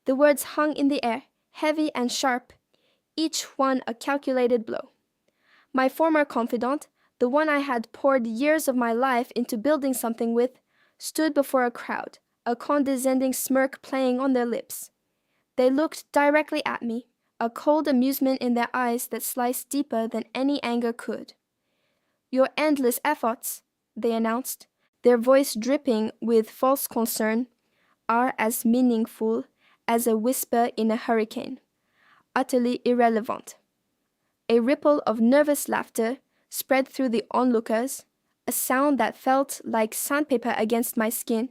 The words hung in the air, heavy and sharp, each one a calculated blow. My former confidant, the one I had poured years of my life into building something with, stood before a crowd, a condescending smirk playing on their lips. They looked directly at me, a cold amusement in their eyes that sliced deeper than any anger could. "Your endless efforts," they announced, their voice dripping with false concern, "are as meaningful as a whisper in a hurricane, utterly irrelevant." A ripple of nervous laughter spread through the onlookers, a sound that felt like sandpaper against my skin.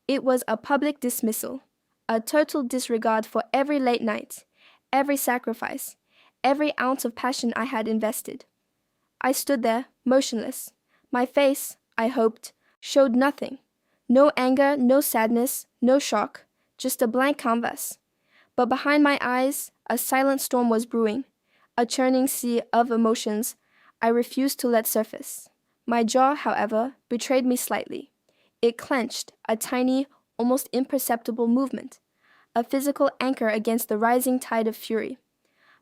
It was a public dismissal, a total disregard for every late night, every sacrifice, every ounce of passion I had invested. I stood there, motionless. My face, I hoped, showed nothing. No anger, no sadness, no shock, just a blank canvas. But behind my eyes, a silent storm was brewing, a churning sea of emotions I refused to let surface. My jaw, however, betrayed me slightly. It clenched, a tiny, almost imperceptible movement, a physical anchor against the rising tide of fury.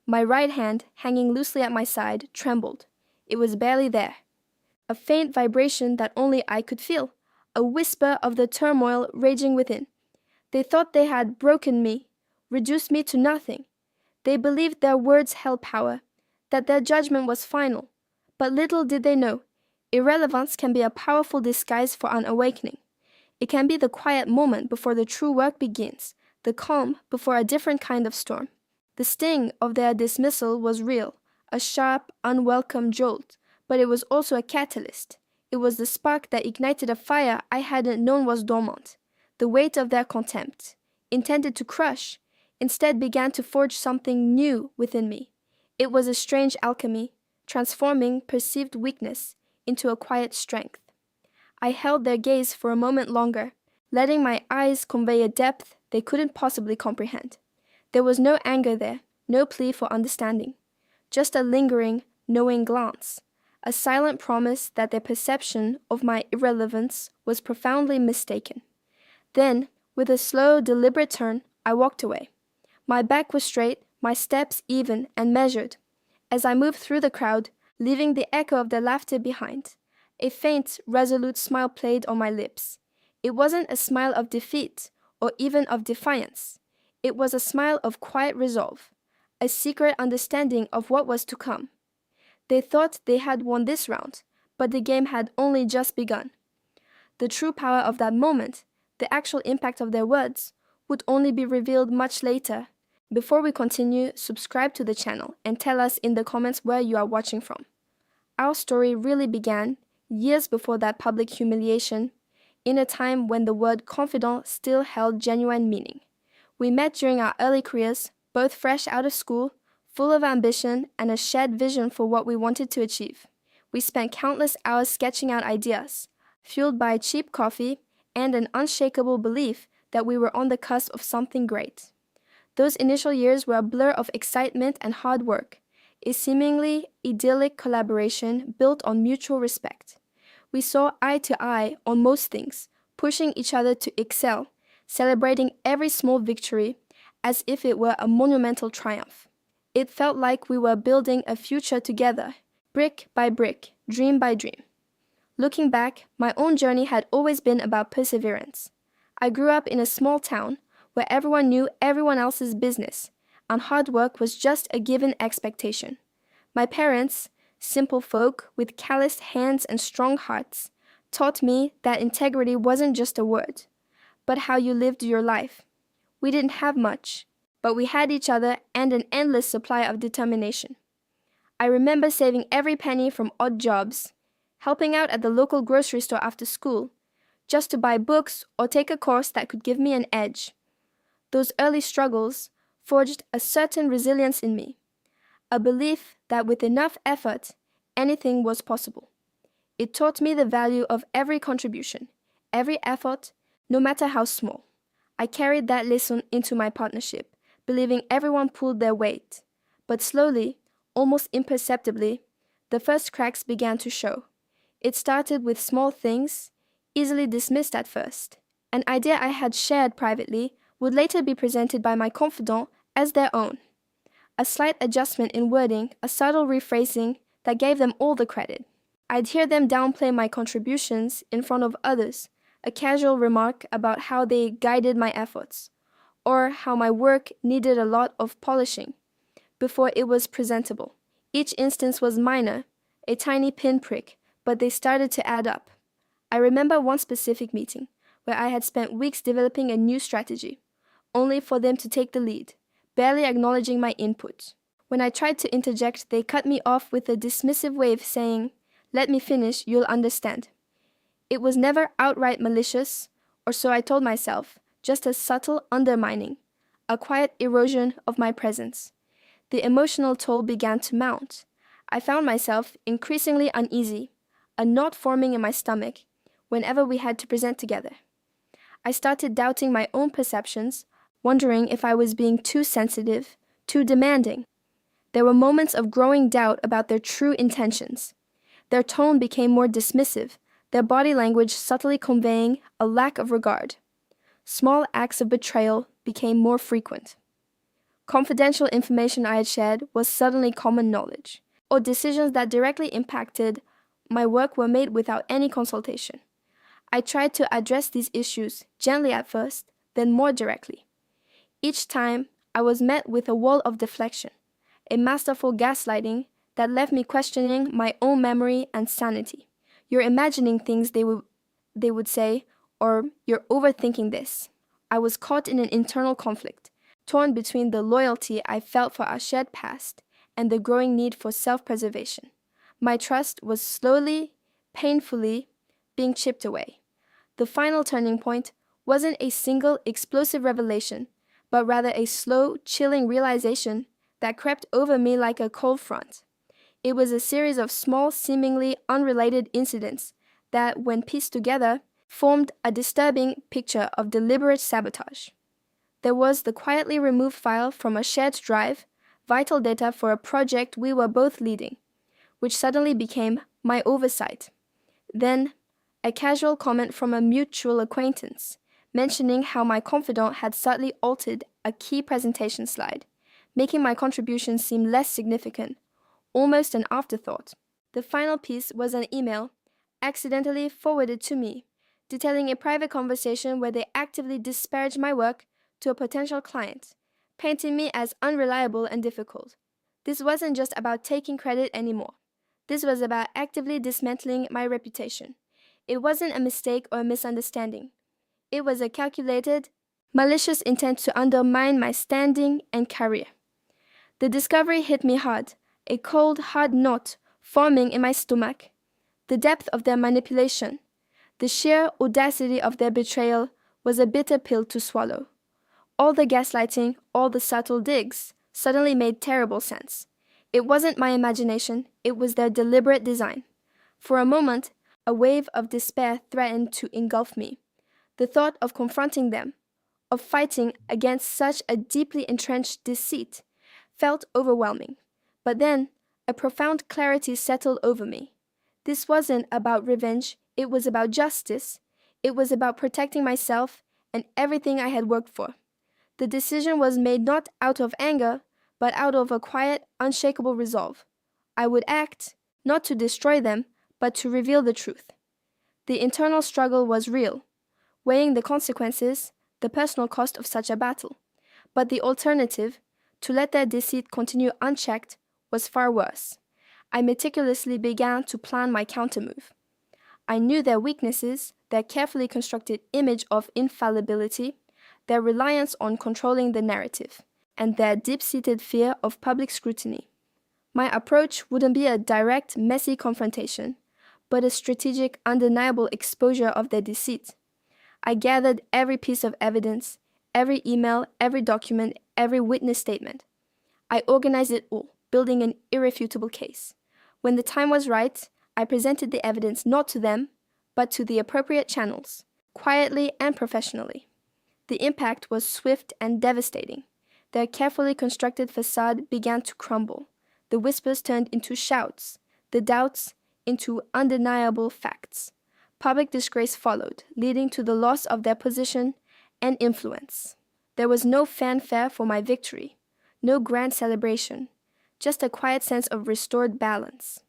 My right hand, hanging loosely at my side, trembled. It was barely there. A faint vibration that only I could feel, a whisper of the turmoil raging within. They thought they had broken me, reduced me to nothing. They believed their words held power, that their judgment was final. But little did they know, irrelevance can be a powerful disguise for an awakening. It can be the quiet moment before the true work begins, the calm before a different kind of storm. The sting of their dismissal was real, a sharp, unwelcome jolt, but it was also a catalyst. It was the spark that ignited a fire I hadn't known was dormant. The weight of their contempt, intended to crush, instead began to forge something new within me. It was a strange alchemy, transforming perceived weakness into a quiet strength. I held their gaze for a moment longer, letting my eyes convey a depth they couldn't possibly comprehend. There was no anger there, no plea for understanding, just a lingering, knowing glance, a silent promise that their perception of my irrelevance was profoundly mistaken. Then, with a slow, deliberate turn, I walked away. My back was straight, my steps even and measured. As I moved through the crowd, leaving the echo of their laughter behind, a faint, resolute smile played on my lips. It wasn't a smile of defeat or even of defiance. It was a smile of quiet resolve, a secret understanding of what was to come. They thought they had won this round, but the game had only just begun. The true power of that moment, the actual impact of their words, would only be revealed much later. Before we continue, subscribe to the channel and tell us in the comments where you are watching from. Our story really began years before that public humiliation, in a time when the word confidant still held genuine meaning. We met during our early careers, both fresh out of school, full of ambition and a shared vision for what we wanted to achieve. We spent countless hours sketching out ideas, fueled by cheap coffee and an unshakable belief that we were on the cusp of something great. Those initial years were a blur of excitement and hard work, a seemingly idyllic collaboration built on mutual respect. We saw eye to eye on most things, pushing each other to excel, celebrating every small victory as if it were a monumental triumph. It felt like we were building a future together, brick by brick, dream by dream. Looking back, my own journey had always been about perseverance. I grew up in a small town where everyone knew everyone else's business, and hard work was just a given expectation. My parents, simple folk with calloused hands and strong hearts, taught me that integrity wasn't just a word, but how you lived your life. We didn't have much, but we had each other and an endless supply of determination. I remember saving every penny from odd jobs, helping out at the local grocery store after school, just to buy books or take a course that could give me an edge. Those early struggles forged a certain resilience in me, a belief that with enough effort, anything was possible. It taught me the value of every contribution, every effort, no matter how small. I carried that lesson into my partnership, believing everyone pulled their weight. But slowly, almost imperceptibly, the first cracks began to show. It started with small things, easily dismissed at first. An idea I had shared privately would later be presented by my confidant as their own. A slight adjustment in wording, a subtle rephrasing that gave them all the credit. I'd hear them downplay my contributions in front of others, a casual remark about how they guided my efforts, or how my work needed a lot of polishing before it was presentable. Each instance was minor, a tiny pinprick, but they started to add up. I remember one specific meeting where I had spent weeks developing a new strategy, only for them to take the lead, barely acknowledging my input. When I tried to interject, they cut me off with a dismissive wave saying, "Let me finish, you'll understand." It was never outright malicious, or so I told myself, just a subtle undermining, a quiet erosion of my presence. The emotional toll began to mount. I found myself increasingly uneasy, a knot forming in my stomach, whenever we had to present together. I started doubting my own perceptions, wondering if I was being too sensitive, too demanding. There were moments of growing doubt about their true intentions. Their tone became more dismissive, their body language subtly conveying a lack of regard. Small acts of betrayal became more frequent. Confidential information I had shared was suddenly common knowledge, or decisions that directly impacted my work were made without any consultation. I tried to address these issues gently at first, then more directly. Each time, I was met with a wall of deflection, a masterful gaslighting that left me questioning my own memory and sanity. "You're imagining things," they would say, or "you're overthinking this." I was caught in an internal conflict, torn between the loyalty I felt for our shared past and the growing need for self-preservation. My trust was slowly, painfully being chipped away. The final turning point wasn't a single explosive revelation, but rather a slow, chilling realization that crept over me like a cold front. It was a series of small, seemingly unrelated incidents that, when pieced together, formed a disturbing picture of deliberate sabotage. There was the quietly removed file from a shared drive, vital data for a project we were both leading, which suddenly became my oversight. Then, a casual comment from a mutual acquaintance, mentioning how my confidant had subtly altered a key presentation slide, making my contribution seem less significant, almost an afterthought. The final piece was an email, accidentally forwarded to me, detailing a private conversation where they actively disparaged my work to a potential client, painting me as unreliable and difficult. This wasn't just about taking credit anymore. This was about actively dismantling my reputation. It wasn't a mistake or a misunderstanding. It was a calculated, malicious intent to undermine my standing and career. The discovery hit me hard, a cold, hard knot forming in my stomach. The depth of their manipulation, the sheer audacity of their betrayal was a bitter pill to swallow. All the gaslighting, all the subtle digs, suddenly made terrible sense. It wasn't my imagination, it was their deliberate design. For a moment, a wave of despair threatened to engulf me. The thought of confronting them, of fighting against such a deeply entrenched deceit, felt overwhelming. But then, a profound clarity settled over me. This wasn't about revenge, it was about justice. It was about protecting myself and everything I had worked for. The decision was made not out of anger, but out of a quiet, unshakable resolve. I would act, not to destroy them, but to reveal the truth. The internal struggle was real, weighing the consequences, the personal cost of such a battle. But the alternative, to let their deceit continue unchecked, was far worse. I meticulously began to plan my countermove. I knew their weaknesses, their carefully constructed image of infallibility, their reliance on controlling the narrative, and their deep-seated fear of public scrutiny. My approach wouldn't be a direct, messy confrontation, but a strategic, undeniable exposure of their deceit. I gathered every piece of evidence, every email, every document, every witness statement. I organized it all, building an irrefutable case. When the time was right, I presented the evidence not to them, but to the appropriate channels, quietly and professionally. The impact was swift and devastating. Their carefully constructed facade began to crumble. The whispers turned into shouts, the doubts into undeniable facts. Public disgrace followed, leading to the loss of their position and influence. There was no fanfare for my victory, no grand celebration, just a quiet sense of restored balance.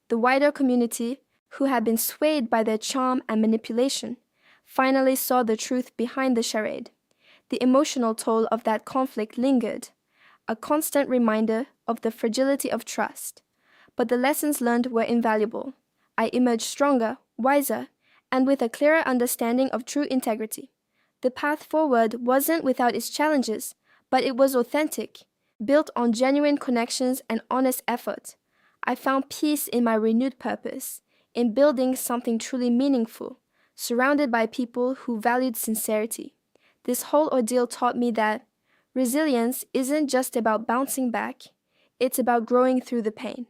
The wider community, who had been swayed by their charm and manipulation, finally saw the truth behind the charade. The emotional toll of that conflict lingered, a constant reminder of the fragility of trust. But the lessons learned were invaluable. I emerged stronger, wiser, and with a clearer understanding of true integrity. The path forward wasn't without its challenges, but it was authentic, built on genuine connections and honest effort. I found peace in my renewed purpose, in building something truly meaningful, surrounded by people who valued sincerity. This whole ordeal taught me that resilience isn't just about bouncing back, it's about growing through the pain.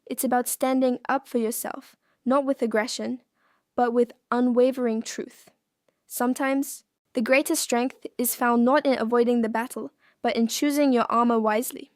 It's about standing up for yourself, not with aggression, but with unwavering truth. Sometimes, the greatest strength is found not in avoiding the battle, but in choosing your armor wisely.